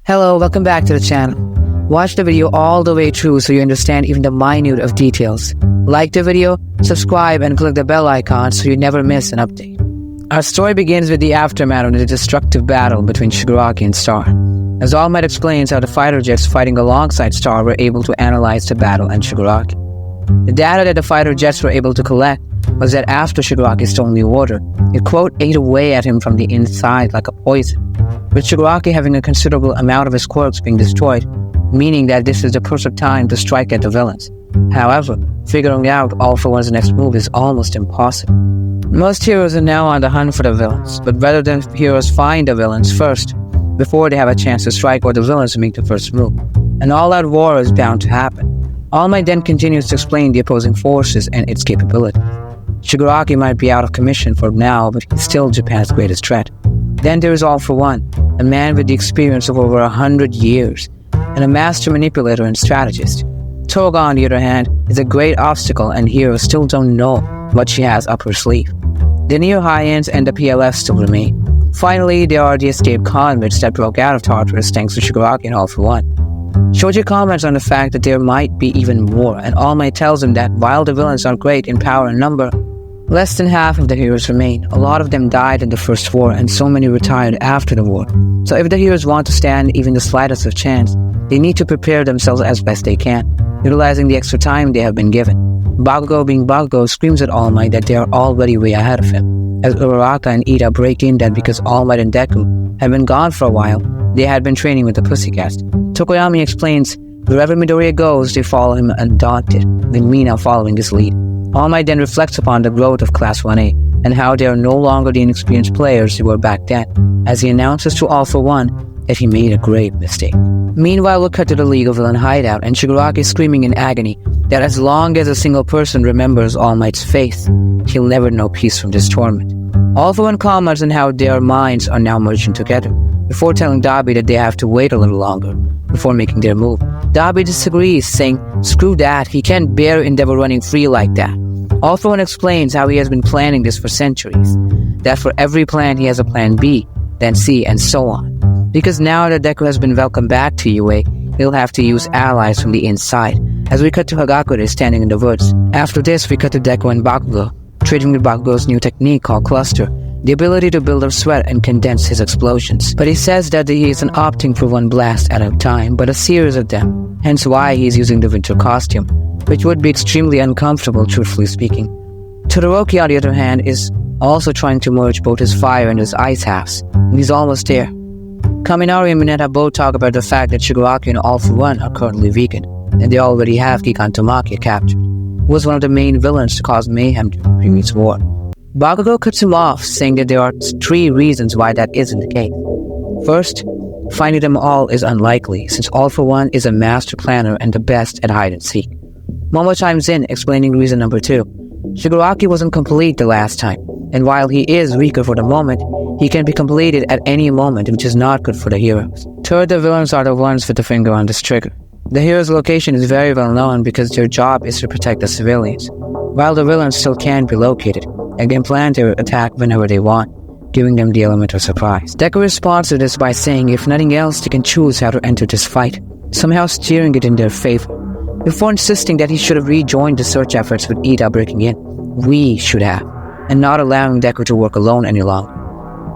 Hello, welcome back to the channel. Watch the video all the way through so you understand even the minute of details. Like the video, subscribe and click the bell icon so you never miss an update. Our story begins with the aftermath of the destructive battle between Shigaraki and Star. As All Might explains how the fighter jets fighting alongside Star were able to analyze the battle and Shigaraki. The data that the fighter jets were able to collect was that after Shigaraki stole the order, it quote ate away at him from the inside like a poison, with Shigaraki having a considerable amount of his quirks being destroyed, meaning that this is the perfect time to strike at the villains. However, figuring out All For One's next move is almost impossible. Most heroes are now on the hunt for the villains, but rather than heroes find the villains first, before they have a chance to strike or the villains make the first move, an all-out war is bound to happen. All Might then continues to explain the opposing forces and its capabilities. Shigaraki might be out of commission for now, but he's still Japan's greatest threat. Then there is All For One, a man with the experience of over 100 years, and a master manipulator and strategist. Toga, on the other hand, is a great obstacle and heroes still don't know what she has up her sleeve. The Neo High-Ends and the PLF still remain. Finally, there are the escaped convicts that broke out of Tartarus thanks to Shigaraki and All For One. Shoji comments on the fact that there might be even more, and All Might tells him that while the villains are great in power and number, less than half of the heroes remain. A lot of them died in the first war, and so many retired after the war. So if the heroes want to stand even the slightest of chance, they need to prepare themselves as best they can, utilizing the extra time they have been given. Bakugo, being Bakugo, screams at All Might that they are already way ahead of him, as Uraraka and Ida break in that because All Might and Deku have been gone for a while, they had been training with the Pussycats. Tokoyami explains, wherever Midoriya goes, they follow him undaunted, with Mina following his lead. All Might then reflects upon the growth of Class 1A, and how they are no longer the inexperienced players they were back then, as he announces to All For One that he made a grave mistake. Meanwhile, we'll cut to the League of Villain hideout, and Shigaraki screaming in agony that as long as a single person remembers All Might's faith, he'll never know peace from this torment. All For One comments on how their minds are now merging together, before telling Dabi that they have to wait a little longer before making their move. Dabi disagrees, saying, screw that, he can't bear Endeavor running free like that. All For One explains how he has been planning this for centuries, that for every plan he has a plan B, then C, and so on. Because now that Deku has been welcomed back to UA, he'll have to use allies from the inside, as we cut to Hagakure standing in the woods. After this, we cut to Deku and Bakugo, trading with Bakugo's new technique called Cluster, the ability to build up sweat and condense his explosions. But he says that he isn't opting for one blast at a time, but a series of them, hence why he's using the winter costume, which would be extremely uncomfortable, truthfully speaking. Todoroki, on the other hand, is also trying to merge both his fire and his ice halves, and he's almost there. Kaminari and Mineta both talk about the fact that Shigaraki and All For One are currently vegan, and they already have Gigantomachia captured, who was one of the main villains to cause mayhem during the previous war. Bakugo cuts him off, saying that there are 3 reasons why that isn't the case. First, finding them all is unlikely, since All For One is a master planner and the best at hide-and-seek. Momo chimes in, explaining reason number 2. Shigaraki wasn't complete the last time, and while he is weaker for the moment, he can be completed at any moment, which is not good for the heroes. Third, the villains are the ones with the finger on this trigger. The heroes' location is very well known because their job is to protect the civilians, while the villains still can't be located, and can plan their attack whenever they want, giving them the element of surprise. Deku responds to this by saying if nothing else, they can choose how to enter this fight, somehow steering it in their favor, before insisting that he should have rejoined the search efforts with Ida breaking in. We should have, and not allowing Deku to work alone any longer.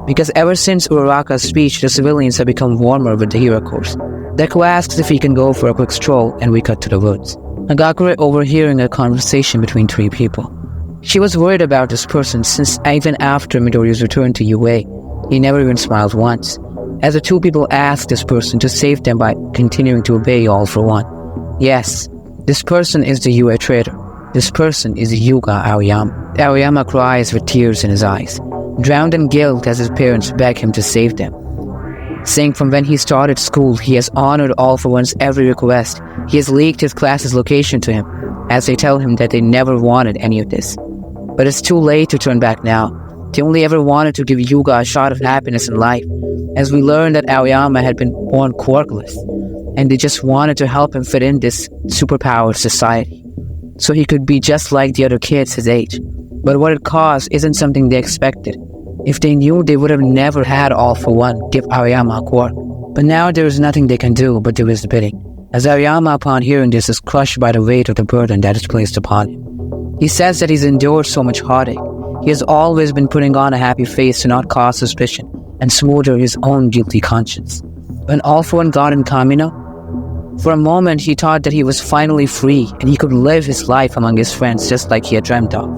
Because ever since Uraraka's speech, the civilians have become warmer with the hero corps. Deku asks if he can go for a quick stroll, and we cut to the woods. Hagakure overhearing a conversation between 3 people. She was worried about this person since even after Midoriya's return to UA, he never even smiled once, as the 2 people asked this person to save them by continuing to obey All For One. Yes, this person is the UA traitor. This person is Yuga Aoyama. Aoyama cries with tears in his eyes, drowned in guilt as his parents beg him to save them, saying from when he started school, he has honored All For One's every request. He has leaked his class's location to him, as they tell him that they never wanted any of this. But it's too late to turn back now. They only ever wanted to give Yuga a shot of happiness in life, as we learned that Aoyama had been born quirkless, and they just wanted to help him fit in this superpowered society, so he could be just like the other kids his age. But what it caused isn't something they expected. If they knew, they would have never had All For One give Aoyama a quirk. But now there is nothing they can do but do his bidding, as Aoyama, upon hearing this, is crushed by the weight of the burden that is placed upon him. He says that he's endured so much heartache. He has always been putting on a happy face to not cause suspicion and smother his own guilty conscience. When All For One got in Kamino, for a moment he thought that he was finally free and he could live his life among his friends just like he had dreamt of.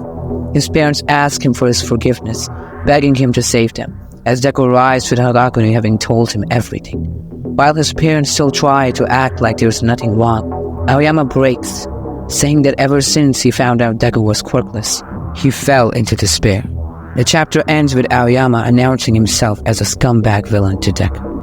His parents asked him for his forgiveness, begging him to save them, as Deku arrives with Hagakure having told him everything. While his parents still try to act like there's nothing wrong, Aoyama breaks, saying that ever since he found out Deku was quirkless, he fell into despair. The chapter ends with Aoyama announcing himself as a scumbag villain to Deku.